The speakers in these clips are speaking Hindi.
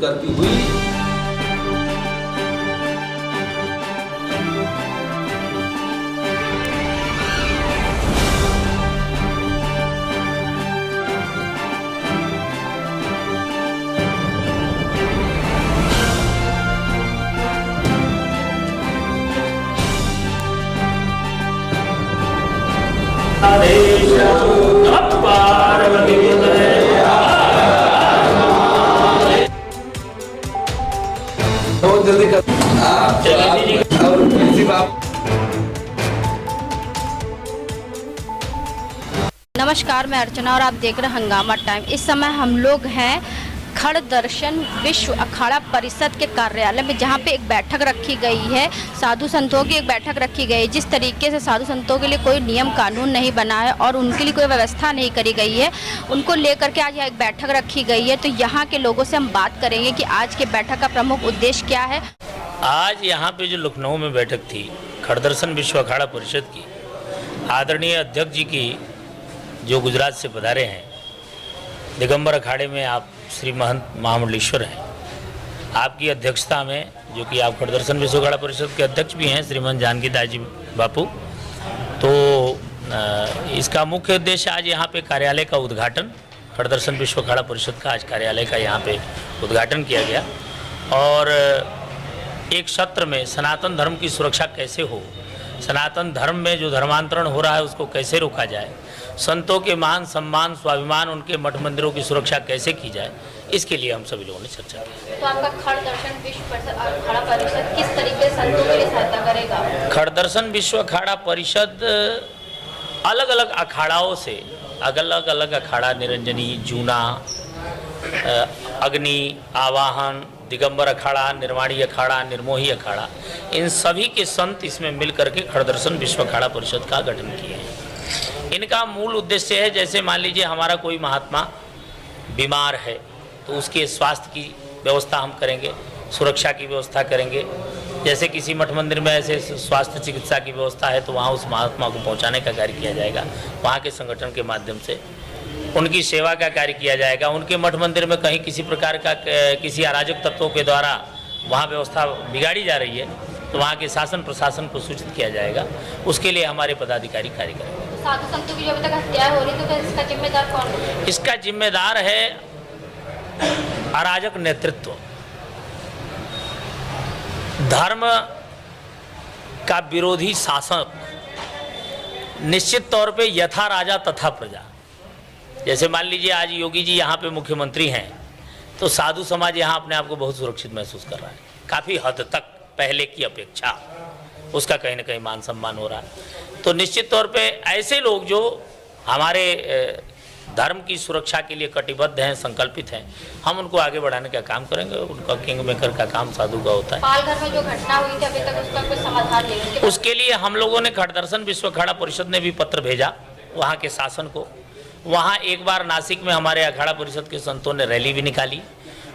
करती हुई बहुत जल्दी कर और किसी बात। नमस्कार, मैं अर्चना और आप देख रहे हैं हंगामा टाइम। इस समय हम लोग हैं खड़ दर्शन विश्व अखाड़ा परिषद के कार्यालय में, जहां पे एक बैठक रखी गई है। साधु संतों की एक बैठक रखी गई है। जिस तरीके से साधु संतों के लिए कोई नियम कानून नहीं बना है और उनके लिए कोई व्यवस्था नहीं करी गई है, उनको लेकर के आज यहाँ एक बैठक रखी गई है। तो यहाँ के लोगों से हम बात करेंगे कि आज के बैठक का प्रमुख उद्देश्य क्या है। आज यहाँ पे जो लखनऊ में बैठक थी खड़ दर्शन विश्व अखाड़ा परिषद की, आदरणीय अध्यक्ष जी की जो गुजरात से पधारे हैं, दिगंबर अखाड़े में आप श्री महंत महामंडलेश्वर हैं, आपकी अध्यक्षता में, जो कि आप खड़ दर्शन विश्व अखाड़ा परिषद के अध्यक्ष भी हैं श्रीमंत जानकी दास जी बापू, तो इसका मुख्य उद्देश्य आज यहाँ पे कार्यालय का उद्घाटन, खड़ दर्शन विश्व अखाड़ा परिषद का आज कार्यालय का यहाँ पे उद्घाटन किया गया। और एक सत्र में सनातन धर्म की सुरक्षा कैसे हो, सनातन धर्म में जो धर्मांतरण हो रहा है उसको कैसे रोका जाए, संतों के मान सम्मान स्वाभिमान उनके मठ मंदिरों की सुरक्षा कैसे की जाए, इसके लिए हम सभी लोगों ने चर्चा की। तो आपका खड़ दर्शन विश्व अखाड़ा परिषद किस तरीके से संतों के लिए सहायता करेगा। खड़ दर्शन विश्व अखाड़ा परिषद अलग अलग अखाड़ाओं से, अलग अलग अखाड़ा, निरंजनी, जूना, अग्नि, आवाहन, दिगंबर अखाड़ा, निर्वाणी अखाड़ा, निर्मोही अखाड़ा, इन सभी के संत इसमें मिल करके खड़ दर्शन विश्व अखाड़ा परिषद का गठन किए हैं। इनका मूल उद्देश्य है, जैसे मान लीजिए हमारा कोई महात्मा बीमार है तो उसके स्वास्थ्य की व्यवस्था हम करेंगे, सुरक्षा की व्यवस्था करेंगे। जैसे किसी मठ मंदिर में ऐसे स्वास्थ्य चिकित्सा की व्यवस्था है तो वहाँ उस महात्मा को पहुँचाने का कार्य किया जाएगा, वहाँ के संगठन के माध्यम से उनकी सेवा का कार्य किया जाएगा। उनके मठ मंदिर में कहीं किसी प्रकार का किसी अराजक तत्वों के द्वारा वहाँ व्यवस्था बिगाड़ी जा रही है तो वहाँ के शासन प्रशासन को सूचित किया जाएगा, उसके लिए हमारे पदाधिकारी कार्य करेंगे। साधु संतों की जो अभी तक हत्या हो रही, तो इसका जिम्मेदार कौन है। इसका जिम्मेदार है अराजक नेतृत्व, धर्म का विरोधी शासक, निश्चित तौर पे यथा राजा तथा प्रजा। जैसे मान लीजिए आज योगी जी यहाँ पे मुख्यमंत्री हैं तो साधु समाज यहाँ अपने आप को बहुत सुरक्षित महसूस कर रहा है, काफ़ी हद तक पहले की अपेक्षा उसका कहीं ना कहीं मान सम्मान हो रहा है। तो निश्चित तौर पे ऐसे लोग जो हमारे धर्म की सुरक्षा के लिए कटिबद्ध हैं, संकल्पित हैं, हम उनको आगे बढ़ाने का काम करेंगे। उनका किंग मेकर का काम साधु का होता है। पालघर में जो घटना हुई थी अभी तक उसका कोई समाधान नहीं, उसके लिए हम लोगों ने खड़ दर्शन विश्व अखाड़ा परिषद ने भी पत्र भेजा वहाँ के शासन को। वहाँ एक बार नासिक में हमारे अखाड़ा परिषद के संतों ने रैली भी निकाली,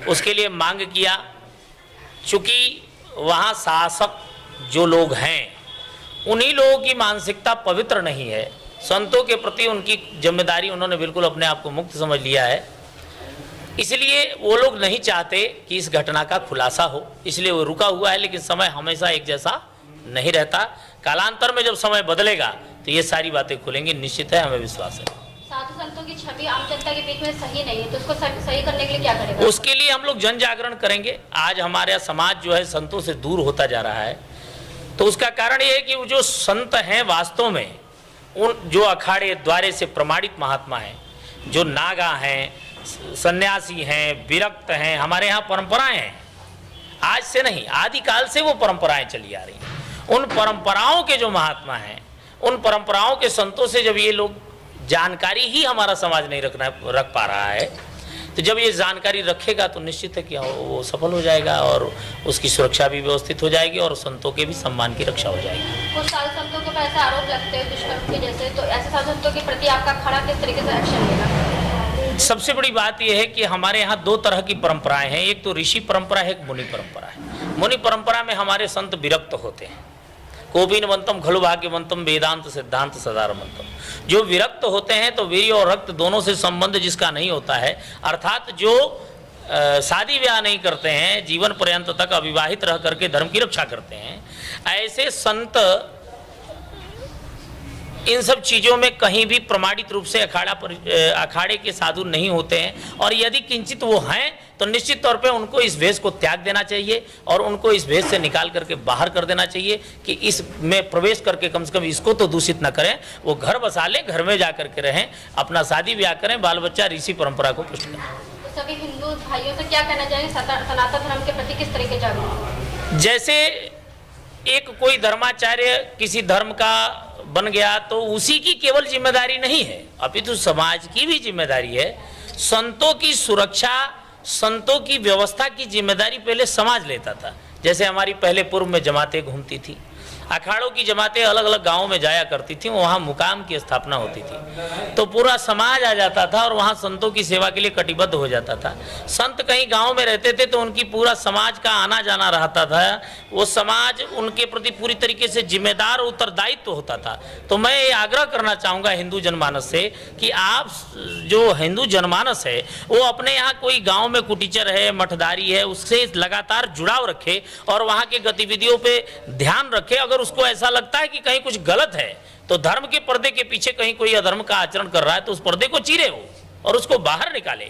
उसके लिए मांग किया। चूँकि वहाँ शासक जो लोग हैं उन्हीं लोगों की मानसिकता पवित्र नहीं है, संतों के प्रति उनकी जिम्मेदारी उन्होंने बिल्कुल अपने आप को मुक्त समझ लिया है, इसलिए वो लोग नहीं चाहते कि इस घटना का खुलासा हो, इसलिए वो रुका हुआ है। लेकिन समय हमेशा एक जैसा नहीं रहता, कालांतर में जब समय बदलेगा तो ये सारी बातें खुलेंगी, निश्चित है, हमें विश्वास है। साधु संतों की छवि आम जनता के बीच में सही नहीं है, तो उसको सही करने के लिए क्या करेगा। उसके लिए हम लोग जन जागरण करेंगे। आज हमारा समाज जो है संतों से दूर होता जा रहा है, तो उसका कारण ये है कि वो जो संत हैं वास्तव में, उन जो अखाड़े द्वारे से प्रमाणित महात्मा हैं, जो नागा हैं, सन्यासी हैं, विरक्त हैं, हमारे यहाँ परंपराएं हैं, आज से नहीं आदिकाल से वो परंपराएं चली आ रही हैं। उन परंपराओं के जो महात्मा हैं, उन परंपराओं के संतों से जब ये लोग जानकारी ही हमारा समाज नहीं रख पा रहा है, तो जब ये जानकारी रखेगा तो निश्चित है कि वो सफल हो जाएगा और उसकी सुरक्षा भी व्यवस्थित हो जाएगी और संतों के भी सम्मान की रक्षा हो जाएगी। कुछ साधु संतों के ऊपर ऐसे आरोप लगते हैं दुष्कर्म के जैसे, तो ऐसे साधु संतों के प्रति आपका खड़ा किस तरीके से एक्शन लेगा। सबसे बड़ी बात यह है कि हमारे यहाँ दो तरह की परंपराएं हैं, एक तो ऋषि परंपरा है, एक मुनि परंपरा है। मुनि परंपरा में हमारे संत विरक्त होते हैं, कोपिनवंतम खलु भाग्यवंतम वेदांत सिद्धांत सदारमंतम। जो विरक्त होते हैं तो वीर्य और रक्त दोनों से संबंध जिसका नहीं होता है, अर्थात जो शादी ब्याह नहीं करते हैं, जीवन पर्यंत तक अविवाहित रह करके धर्म की रक्षा करते हैं, ऐसे संत इन सब चीज़ों में कहीं भी प्रमाणित रूप से अखाड़े के साधु नहीं होते हैं। और यदि किंचित वो हैं तो निश्चित तौर पे उनको इस भेष को त्याग देना चाहिए और उनको इस भेष से निकाल करके बाहर कर देना चाहिए कि इसमें प्रवेश करके कम से कम इसको तो दूषित न करें। वो घर बसा लें, घर में जा करके रहें, अपना शादी ब्याह करें, बाल बच्चा ऋषि परंपरा को पुष्ट करें। तो सभी हिंदू भाइयों से क्या कहना चाहेंगे सनातन धर्म के प्रति किस तरह के जागरूक? जैसे एक कोई धर्माचार्य किसी धर्म का बन गया तो उसी की केवल जिम्मेदारी नहीं है, अपितु समाज की भी जिम्मेदारी है। संतों की सुरक्षा, संतों की व्यवस्था की जिम्मेदारी पहले समाज लेता था। जैसे हमारी पहले पूर्व में जमातें घूमती थी, अखाड़ों की जमातें अलग अलग गांवों में जाया करती थी, वहाँ मुकाम की स्थापना होती थी तो पूरा समाज आ जाता था और वहाँ संतों की सेवा के लिए कटिबद्ध हो जाता था। संत कहीं गांव में रहते थे तो उनकी पूरा समाज का आना जाना रहता था, वो समाज उनके प्रति पूरी तरीके से जिम्मेदार और उत्तरदायित्व होता था। तो मैं ये आग्रह करना चाहूँगा हिंदू जनमानस से कि आप जो हिंदू जनमानस है वो अपने यहाँ कोई गाँव में कुटीचर है, मठदारी है, उससे लगातार जुड़ाव रखे और वहाँ की गतिविधियों पर ध्यान रखे। अगर उसको ऐसा लगता है कि कहीं कुछ गलत है तो धर्म के पर्दे के पीछे कहीं कोई अधर्म का आचरण कर रहा है तो उस पर्दे को चीरे हो और उसको बाहर निकाले,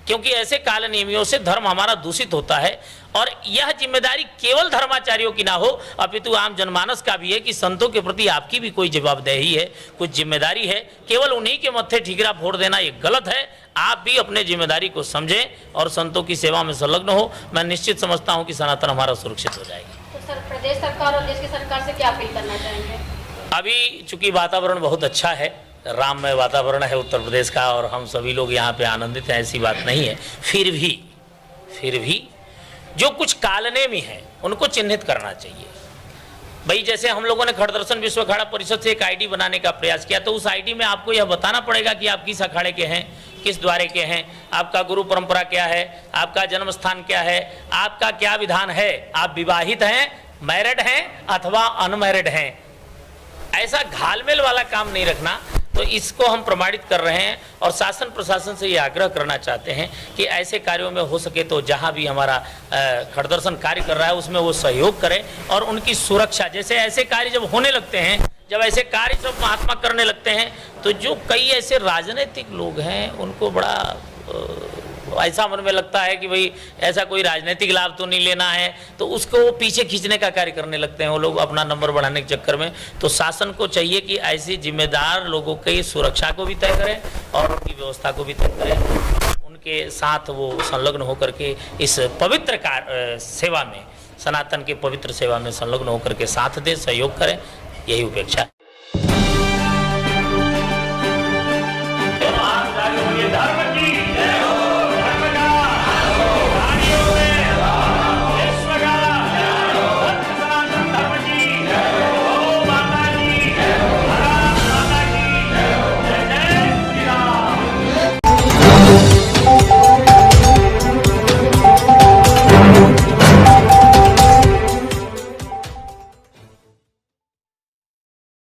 क्योंकि ऐसे काल नियमियों से धर्म हमारा दूषित होता है। और यह जिम्मेदारी केवल धर्माचार्यों की ना हो अपितु आम जनमानस का भी है कि संतों के प्रति आपकी भी कोई जवाबदेही है, कुछ जिम्मेदारी है। केवल उन्हीं के मत्थे ठीकरा फोड़ देना ये गलत है। आप भी अपने जिम्मेदारी को समझें और संतों की सेवा में संलग्न हो। मैं निश्चित समझता हूँ कि सनातन हमारा सुरक्षित हो जाएगी। सर, प्रदेश सरकार और देश की सरकार से क्या अपील करना चाहेंगे? अभी चूंकि वातावरण बहुत अच्छा है, राममय वातावरण है उत्तर प्रदेश का और हम सभी लोग यहाँ पे आनंदित हैं, ऐसी बात नहीं है। फिर भी जो कुछ कालनेमी है उनको चिन्हित करना चाहिए। भाई जैसे हम लोगों ने खड़दर्शन विश्व अखाड़ा परिषद से एक आईडी बनाने का प्रयास किया तो उस आईडी में आपको यह बताना पड़ेगा कि आप किस अखाड़े के हैं, किस द्वारे के हैं, आपका गुरु परंपरा क्या है, आपका जन्म स्थान क्या है, आपका क्या विधान है, आप विवाहित हैं, मैरिड हैं अथवा अनमैरिड हैं। ऐसा घालमेल वाला काम नहीं रखना। तो इसको हम प्रमाणित कर रहे हैं और शासन प्रशासन से ये आग्रह करना चाहते हैं कि ऐसे कार्यों में हो सके तो जहां भी हमारा खड़दर्शन कार्य कर रहा है उसमें वो सहयोग करें और उनकी सुरक्षा। जैसे ऐसे कार्य जब होने लगते हैं, जब ऐसे कार्य सब महात्मा करने लगते हैं तो जो कई ऐसे राजनीतिक लोग हैं उनको बड़ा ऐसा मन में लगता है कि भाई ऐसा कोई राजनीतिक लाभ तो नहीं लेना है, तो उसको वो पीछे खींचने का कार्य करने लगते हैं वो लोग अपना नंबर बढ़ाने के चक्कर में। तो शासन को चाहिए कि ऐसे जिम्मेदार लोगों की सुरक्षा को भी तय करें और उनकी व्यवस्था को भी तय करें, उनके साथ वो संलग्न होकर के इस पवित्र सेवा में, सनातन के पवित्र सेवा में संलग्न होकर के साथ दें, सहयोग करें, यही उपेक्षा है।